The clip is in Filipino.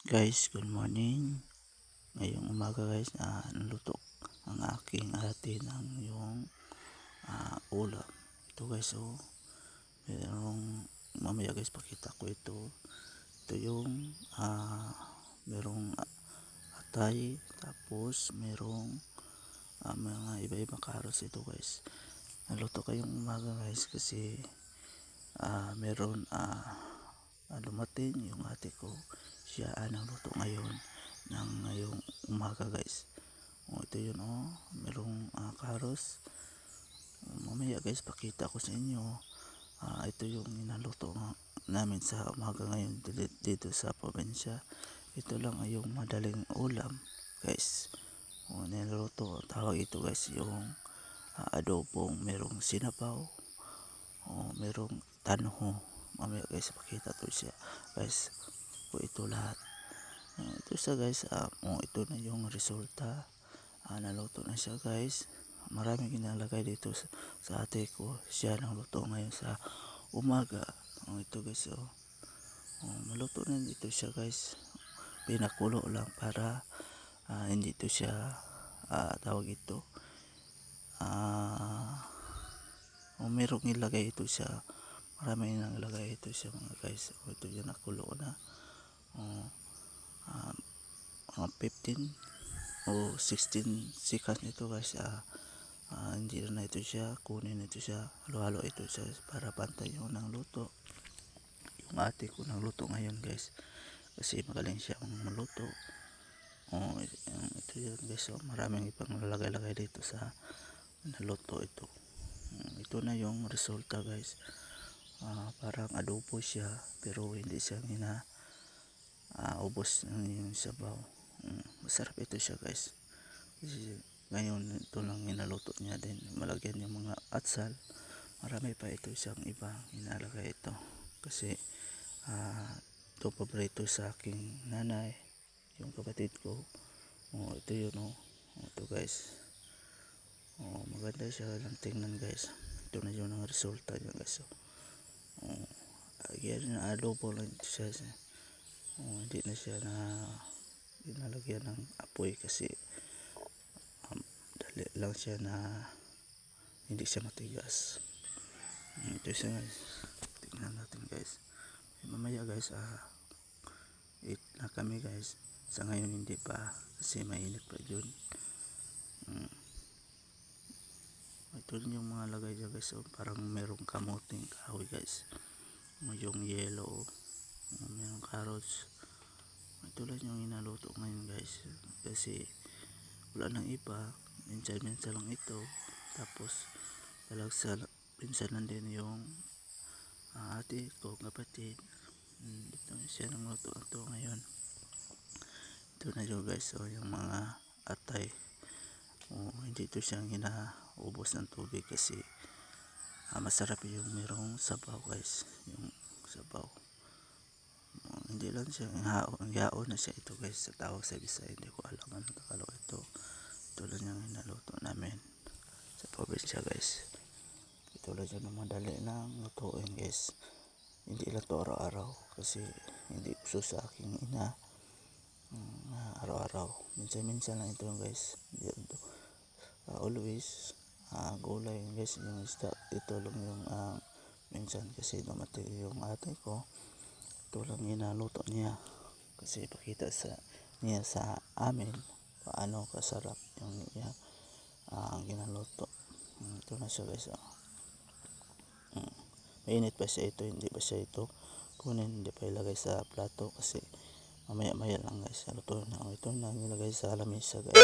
Guys, good morning. Ngayong umaga guys, naluto ang aking ate ng yung ulam. Ito guys, merong mamaya guys pakita ko ito. Ito yung merong atay, tapos merong mga iba-ibang karos ito guys. Naluto kayong umaga guys kasi meron dumating yung ate ko. Siya nagluto ngayon ng ngayong umaga guys. Ito yun merong karos. Mamaya guys pakita ko sa inyo. Ito yung nilaluto namin sa umaga ngayon dito sa probinsya. Ito lang ay yung madaling ulam guys. Nilaluto, tawag ito guys yung adobong merong sinabaw, merong tanho. Mamaya guys pakita to siya guys. Ito lahat. Ito siya guys. Ito na yung resulta. Naluto na siya guys. Maraming ginalagay dito sa ate ko. Siya nagluto ngayon sa umaga. Ito guys. Maluto na dito siya guys. Pinakulo lang para hindi to siya tawag ito. Merong ilagay ito siya. Maraming nilagay ito siya mga guys. Ito yung nakulo na. Mga 15 o 16 seconds ito guys. Hindi na ito siya kunin, ito siya halo-halo ito siya para pantay yung nang luto. Yung ate ko nang luto ngayon guys kasi magaling siya maluto. Ito yun guys. Maraming ipang lalagay dito sa naluto ito. Ito na yung resulta guys. Parang adobo siya pero hindi siya ubos yung sabaw. Masarap ito siya guys. Kasi ngayon ito lang inaluto niya din. Malagyan yung mga atsal. Marami pa ito siyang iba inalagay ito. Kasi ito paborito sa aking nanay, yung kapatid ko. Ito yun ito guys. Maganda siya lang tingnan guys. Ito na yun ang resulta niya guys. Yan na adobo lang siya. Hindi na siya inalagyan ng apoy kasi dali lang siya na hindi siya matigas. Ito siya guys. Tingnan natin guys. Mamaya guys eat na kami guys. Sa ngayon hindi pa kasi mainit pa yun. Ito rin yung mga lagay dyan guys. Parang merong kamuting kahoy guys. Yung yellow, merong carrots. Ito lang yung inaluto ngayon guys kasi wala nang iba. Minsan lang ito. Tapos minsan lang din yung ate ko kapatid. Ito siya nang luto ito ngayon. Ito na yun guys. Yung mga atay. Hindi ito siyang hinaubos ng tubig kasi masarap yung merong sabaw guys. Yung sabaw. Hindi lang siya yaon na siya ito guys. Sa tawag sa Bisaya hindi ko alam ano Tagalog ito. Ito lang yung hinaluto namin sa probinsya guys. Ito lang yung madali lang lutuin guys. Hindi lang to araw-araw kasi hindi uso sa aking ina araw-araw. Minsan lang ito guys. Always gulay guys yung isda. Ito lang yung minsan kasi dumating yung ate ko. Ito lang inaluto niya kasi pakita niya sa amin paano kasarap yung niya ginaluto. Ito na siya guys. Mainit pa siya ito, hindi pa siya ito kunin, hindi pa ilagay sa plato kasi mamaya lang guys. Luto na ito na nilagay sa lamesa guys.